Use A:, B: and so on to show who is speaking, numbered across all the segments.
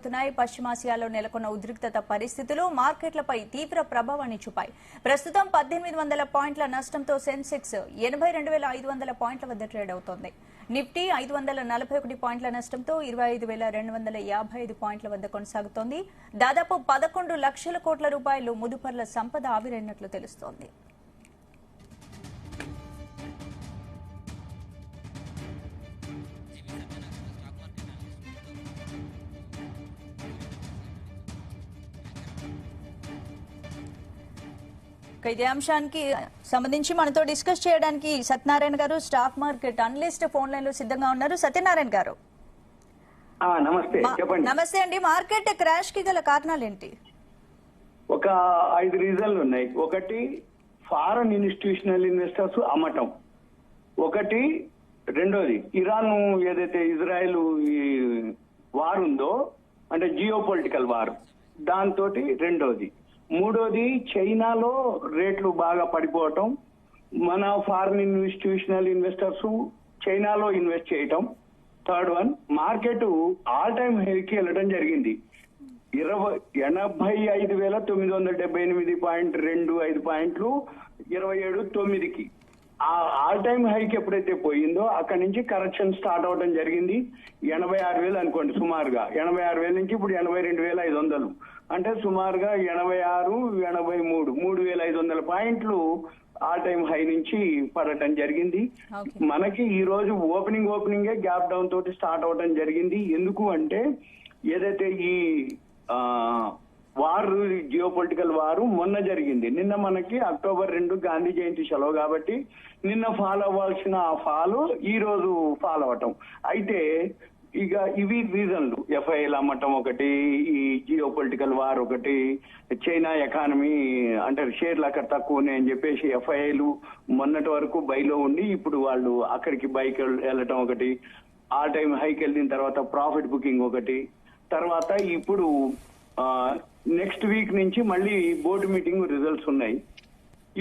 A: కొనసాగుతున్నాయి. పశ్చిమాసియాలో నెలకొన్న ఉద్రిక్తత పరిస్థితులు మార్కెట్లపై తీవ్ర ప్రభావాన్ని చూపాయి. ప్రస్తుతం 1800 పాయింట్ల నష్టంతో సెన్సెక్స్ 82,500 పాయింట్ల వద్ద ట్రేడ్ అవుతోంది. నిఫ్టీ 541 పాయింట్ల నష్టంతో 25,255 పాయింట్ల వద్ద కొనసాగుతోంది. దాదాపు 11 లక్షల కోట్ల రూపాయలు ముదుపర్ల సంపద ఆవిరైనట్లు తెలుస్తోంది. ఇదే అంశానికి సంబంధించి మనతో డిస్కస్ చేయడానికి సత్యనారాయణ గారు stock market analyst phone line లో సిద్ధంగా ఉన్నారు. సత్యనారాయణ గారు
B: నమస్తే. చెప్పండి.
A: నమస్తే అండి. మార్కెట్ క్రాష్ కి గల కారణాలు ఏంటి?
B: ఒక 5 రీజన్లు ఉన్నాయి. ఒకటి ఫారెన్ ఇన్స్టిట్యూషనల్ ఇన్వెస్టర్స్ అమ్మటం, ఒకటి రెండోది ఇరాన్ ఏదైతే ఇజ్రాయెల్ ఈ వార్ ఉందో అంటే జియో పొలిటికల్ వార్ దాంతో రెండోది, మూడోది చైనాలో రేట్లు బాగా పడిపోవటం, మన ఫారిన్ ఇన్స్టిట్యూషనల్ ఇన్వెస్టర్స్ చైనాలో ఇన్వెస్ట్ చేయటం, third one market all time హైకి వెళ్ళడం జరిగింది. 85,978.25 పాయింట్లు 27/9కి ఆ ఆల్ టైమ్ హైకి ఎప్పుడైతే పోయిందో అక్కడి నుంచి కరెక్షన్ స్టార్ట్ అవడం జరిగింది. 86,000 అనుకోండి సుమారుగా. 86,000 నుంచి ఇప్పుడు 82,500 అంటే సుమారుగా 86, 83, 3,500 పాయింట్లు ఆల్ టైమ్ హై నుంచి పడటం జరిగింది. మనకి ఈ రోజు ఓపెనింగే గ్యాప్ డౌన్ తోటి స్టార్ట్ అవడం జరిగింది. ఎందుకు అంటే ఏదైతే ఈ వారు జియో పొలిటికల్ వారు మొన్న జరిగింది. నిన్న మనకి అక్టోబర్ 2 గాంధీ జయంతి సెలవు కాబట్టి నిన్న ఫాలో అవ్వాల్సిన ఆ ఫాలో ఈ రోజు ఫాలో అవటం. అయితే ఇక ఇవి రీజన్లు, ఎఫ్ఐఎల్ అమ్మటం ఒకటి, ఈ జియో పొలిటికల్ వార్ ఒకటి, చైనా ఎకానమీ అంటే షేర్లు అక్కడ తక్కువ ఉన్నాయని చెప్పేసి ఎఫ్ఐఎల్ మొన్నటి వరకు బైలో ఉండి ఇప్పుడు వాళ్ళు అక్కడికి బైక్ వెళ్ళటం ఒకటి, ఆల్ టైమ్ హైకి వెళ్ళిన తర్వాత ప్రాఫిట్ బుకింగ్ ఒకటి, తర్వాత ఇప్పుడు నెక్స్ట్ వీక్ నుంచి మళ్ళీ బోర్డు మీటింగ్ రిజల్ట్స్ ఉన్నాయి.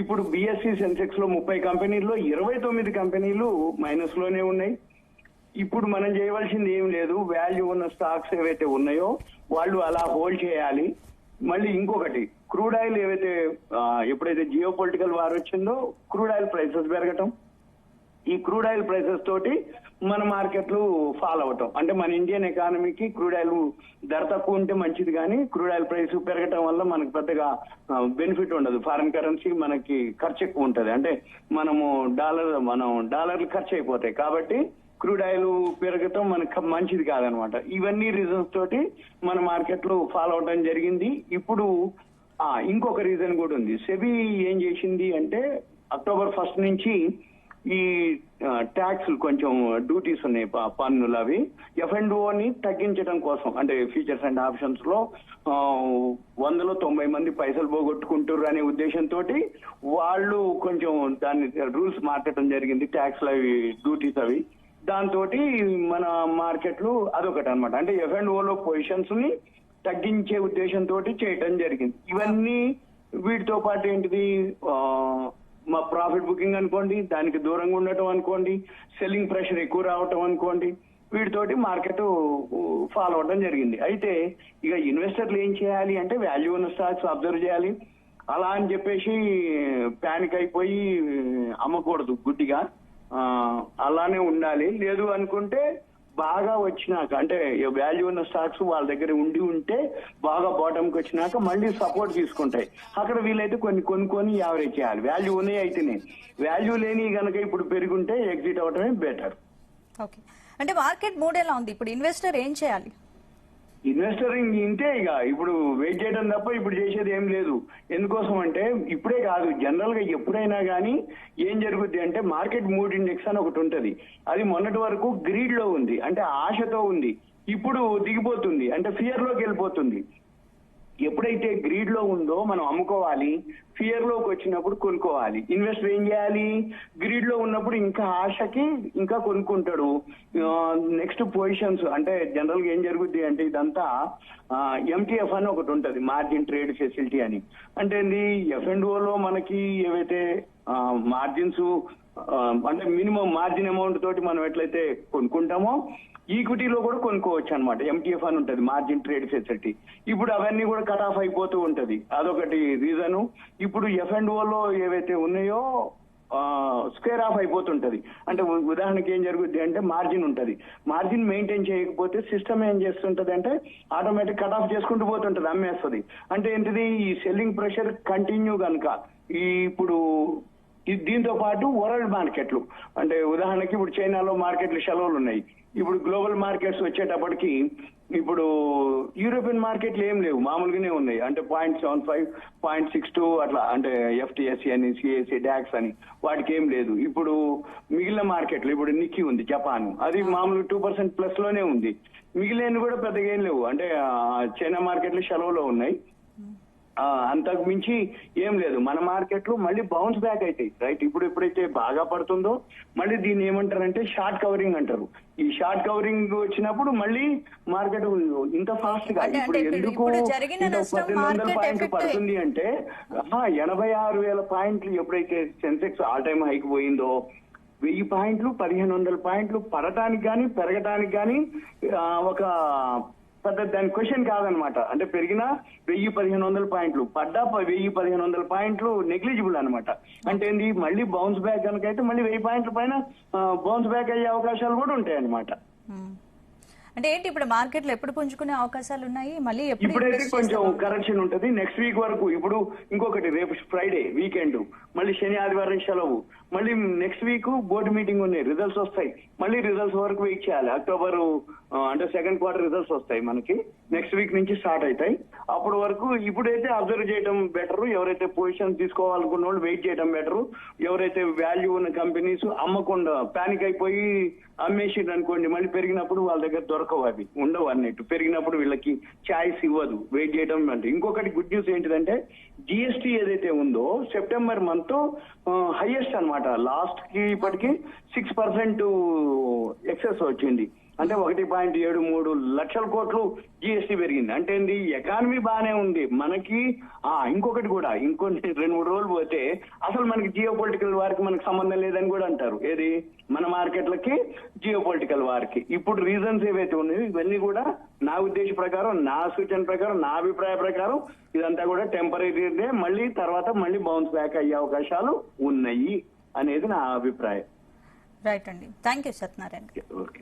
B: ఇప్పుడు బిఎస్సి సెన్సెక్స్ లో 30 కంపెనీల్లో 29 కంపెనీలు మైనస్ లోనే ఉన్నాయి. ఇప్పుడు మనం చేయవలసింది ఏం లేదు, వాల్యూ ఉన్న స్టాక్స్ ఏవైతే ఉన్నాయో వాళ్ళు అలా హోల్డ్ చేయాలి. మళ్ళీ ఇంకొకటి క్రూడ్ ఆయిల్ ఏవైతే ఎప్పుడైతే జియో పొలిటికల్ వార్ వచ్చిందో క్రూడ్ ఆయిల్ ప్రైసెస్ పెరగటం, ఈ క్రూడ్ ఆయిల్ ప్రైసెస్ తోటి మన మార్కెట్లు ఫాలో అవటం. అంటే మన ఇండియన్ ఎకానమీకి క్రూడ్ ఆయిల్ ధర తక్కువ ఉంటే మంచిది, కానీ క్రూడ్ ఆయిల్ ప్రైస్ పెరగటం వల్ల మనకు పెద్దగా బెనిఫిట్ ఉండదు. ఫారిన్ కరెన్సీ మనకి ఖర్చు ఎక్కువ ఉంటది. అంటే మనం డాలర్లు ఖర్చు అయిపోతాయి కాబట్టి క్రూడ్ ఆయిల్ పెరగటం మనకు మంచిది కాదనమాట. ఇవన్నీ రీజన్స్ తోటి మన మార్కెట్లు ఫాలో అవటం జరిగింది. ఇప్పుడు ఇంకొక రీజన్ కూడా ఉంది. సెబీ ఏం చేసింది అంటే అక్టోబర్ 1 నుంచి ఈ ట్యాక్స్ కొంచెం డ్యూటీస్ ఉన్నాయి, పన్నులు, అవి F&Oని తగ్గించడం కోసం, అంటే ఫ్యూచర్స్ అండ్ ఆప్షన్స్ లో 190 మంది పైసలు పోగొట్టుకుంటారు అనే ఉద్దేశంతో వాళ్ళు కొంచెం దాన్ని రూల్స్ మార్చడం జరిగింది, ట్యాక్స్ అవి డ్యూటీస్ అవి. దాంతో మన మార్కెట్లు అదొకటి అనమాట. అంటే F&Oలో పొజిషన్స్ ని తగ్గించే ఉద్దేశంతో చేయటం జరిగింది. ఇవన్నీ వీటితో పాటు ఏంటిది, మా ప్రాఫిట్ బుకింగ్ అనుకోండి, దానికి దూరంగా ఉండటం అనుకోండి, సెల్లింగ్ ప్రెషర్ ఎక్కువ రావటం అనుకోండి, వీటితోటి మార్కెట్ ఫాలో అవడం జరిగింది. అయితే ఇక ఇన్వెస్టర్లు ఏం చేయాలి అంటే వాల్యూ ఉన్న స్టాక్స్ అబ్జర్వ్ చేయాలి. అలా అని చెప్పేసి ప్యానిక్ అయిపోయి అమ్మకూడదు గుడ్డిగా, అలానే ఉండాలి. లేదు అనుకుంటే బాగా వచ్చినాక అంటే వాల్యూ ఉన్న స్టాక్స్ వాళ్ళ దగ్గర ఉంటే బాగా బాటంకి వచ్చినాక మళ్ళీ సపోర్ట్ తీసుకుంటాయి. అక్కడ వీలైతే కొన్ని కొనుక్కొని యావరేజ్ చేయాలి. వాల్యూ ఉన్నాయి అయితేనే, వాల్యూ లేని గనక ఇప్పుడు పెరుగుంటే ఎగ్జిట్ అవటమే బెటర్.
A: ఓకే, అంటే మార్కెట్ మూడ్ ఎలా ఉంది ఇప్పుడు? ఇన్వెస్టర్ ఏం చేయాలి?
B: ఇన్వెస్టర్ ఇంతే, ఇక ఇప్పుడు వెయిట్ చేయడం తప్ప ఇప్పుడు చేసేది ఏం లేదు. ఎందుకోసం అంటే ఇప్పుడే కాదు, జనరల్ గా ఎప్పుడైనా కానీ ఏం జరుగుద్ది అంటే మార్కెట్ మూడ్ ఇండెక్స్ అని ఒకటి ఉంటది. అది మొన్నటి వరకు గ్రీడ్ లో ఉంది, అంటే ఆశతో ఉంది. ఇప్పుడు దిగిపోతుంది, అంటే ఫియర్ లోకి వెళ్ళిపోతుంది. ఎప్పుడైతే గ్రీడ్ లో ఉందో మనం అమ్ముకోవాలి, ఫియర్ లోకి వచ్చినప్పుడు కొనుక్కోవాలి. ఇన్వెస్టర్ ఏం చేయాలి, గ్రీడ్ లో ఉన్నప్పుడు ఇంకా ఆశకి ఇంకా కొనుక్కుంటాడు. నెక్స్ట్ పొజిషన్స్ అంటే జనరల్ గా ఏం జరుగుద్ది అంటే ఇదంతా MTF అని ఒకటి ఉంటది, మార్జిన్ ట్రేడ్ ఫెసిలిటీ అని. అంటే F&Oలో మనకి ఏవైతే మార్జిన్స్ అంటే మినిమం మార్జిన్ అమౌంట్ తోటి మనం ఎట్లయితే కొనుక్కుంటామో ఈక్విటీలో కూడా కొనుక్కోవచ్చు అనమాట. ఎంటీఎఫ్ అని ఉంటుంది, మార్జిన్ ట్రేడ్ ఫెసిలిటీ. ఇప్పుడు అవన్నీ కూడా కట్ ఆఫ్ అయిపోతూ ఉంటది, అదొకటి రీజను. ఇప్పుడు F&Oలో ఏవైతే ఉన్నాయో స్క్వేర్ ఆఫ్ అయిపోతుంటది. అంటే ఉదాహరణకి ఏం జరుగుద్ది అంటే మార్జిన్ ఉంటది, మార్జిన్ మెయింటైన్ చేయకపోతే సిస్టమ్ ఏం చేస్తుంటది అంటే ఆటోమేటిక్ కట్ ఆఫ్ చేసుకుంటూ పోతుంటది, అమ్మేస్తుంది. అంటే ఏంటిది, ఈ సెల్లింగ్ ప్రెషర్ కంటిన్యూ కనుక ఇప్పుడు దీంతో పాటు వరల్డ్ మార్కెట్లు, అంటే ఉదాహరణకి ఇప్పుడు చైనాలో మార్కెట్లు సెలవులు ఉన్నాయి. ఇప్పుడు గ్లోబల్ మార్కెట్స్ వచ్చేటప్పటికి ఇప్పుడు యూరోపియన్ మార్కెట్లు ఏం లేవు, మామూలుగానే ఉన్నాయి. అంటే 0.75, 0.62 అట్లా, అంటే FTSE అని, CAC, డాక్స్ అని వాటికి ఏం లేదు. ఇప్పుడు మిగిలిన మార్కెట్లు, ఇప్పుడు నిక్కీ ఉంది జపాన్, అది మామూలు 2% ప్లస్ లోనే ఉంది. మిగిలిన కూడా పెద్దగా ఏం లేవు, అంటే చైనా మార్కెట్లు సెలవులో ఉన్నాయి. అంతకు మించి ఏం లేదు. మన మార్కెట్లు మళ్ళీ బౌన్స్ బ్యాక్ అవుతాయి, రైట్. ఇప్పుడు ఎప్పుడైతే బాగా పడుతుందో మళ్ళీ దీన్ని ఏమంటారంటే షార్ట్ కవరింగ్ అంటారు. ఈ షార్ట్ కవరింగ్ వచ్చినప్పుడు మళ్ళీ మార్కెట్ ఇంత ఫాస్ట్ గా ఇప్పుడు ఎందుకు 1800 పాయింట్లు పడుతుంది అంటే 86,000 పాయింట్లు ఎప్పుడైతే సెన్సెక్స్ ఆల్ టైమ్ హైక్ పోయిందో 1000 పాయింట్లు 1500 పాయింట్లు పడటానికి కానీ పెరగటానికి కానీ ఒక పెద్ద దాని క్వశ్చన్ కాదనమాట. అంటే పెరిగినా 1000-1500 పాయింట్లు, పడ్డా 1000-1500 పాయింట్లు నెగ్లిజిబుల్ అనమాట. అంటే ఏంది, మళ్ళీ బౌన్స్ బ్యాక్ కనుక అయితే మళ్ళీ 1000 పాయింట్ల పైన బౌన్స్ బ్యాక్ అయ్యే అవకాశాలు కూడా ఉంటాయి అనమాట.
A: అంటే ఏంటి ఇప్పుడు మార్కెట్ లో ఎప్పుడు పుంజుకునే అవకాశాలు ఉన్నాయి, మళ్ళీ
B: ఇప్పుడైతే కొంచెం కరెక్షన్ ఉంటది నెక్స్ట్ వీక్ వరకు. ఇప్పుడు ఇంకొకటి రేపు ఫ్రైడే వీకెండ్, మళ్ళీ శని ఆదివారం సెలవు, మళ్ళీ నెక్స్ట్ వీక్ బోర్డు మీటింగ్ ఉన్నాయి, రిజల్ట్స్ వస్తాయి. మళ్ళీ రిజల్ట్స్ వరకు వెయిట్ చేయాలి. అక్టోబర్ అంటే సెకండ్ క్వార్టర్ రిజల్ట్స్ వస్తాయి మనకి, నెక్స్ట్ వీక్ నుంచి స్టార్ట్ అవుతాయి. అప్పటి వరకు ఇప్పుడైతే అబ్జర్వ్ చేయడం బెటర్. ఎవరైతే పొజిషన్ తీసుకోవాలనుకున్న వాళ్ళు వెయిట్ చేయడం బెటర్. ఎవరైతే వాల్యూ ఉన్న కంపెనీస్ అమ్మకుండా పానిక్ అయిపోయి అమ్మేసి అనుకోండి, మళ్ళీ పెరిగినప్పుడు వాళ్ళ దగ్గర దొరకవు, అవి ఉండవు అన్నట్టు. పెరిగినప్పుడు వీళ్ళకి ఛాయిస్ ఇవ్వదు వెయిట్ చేయడం అంటే. ఇంకొకటి గుడ్ న్యూస్ ఏంటిదంటే GST ఏదైతే ఉందో సెప్టెంబర్ మంత్ హైయెస్ట్ అనమాట. లాస్ట్ కి ఇప్పటికి 6% ఎక్సెస్ వచ్చింది. అంటే 1.73 లక్షల కోట్లు GST పెరిగింది. అంటే ఏంది, ఎకానమీ బాగానే ఉంది మనకి. ఇంకొకటి కూడా, ఇంకొన్ని 2-3 రోజులు పోతే అసలు మనకి జియో పొలిటికల్ వారికి మనకి సంబంధం లేదని కూడా అంటారు. ఏది, మన మార్కెట్లకి జియో పొలిటికల్ వారికి. ఇప్పుడు రీజన్స్ ఏవైతే ఉన్నాయో ఇవన్నీ కూడా నా ఉద్దేశ ప్రకారం, నా సూచన ప్రకారం, నా అభిప్రాయ ప్రకారం ఇదంతా కూడా టెంపరీనే, మళ్ళీ తర్వాత మళ్ళీ బౌన్స్ బ్యాక్ అయ్యే అవకాశాలు ఉన్నాయి అనేది నా అభిప్రాయం.
A: రైట్ అండి, థ్యాంక్ యూ సత్యనారాయణ.
B: ఓకే.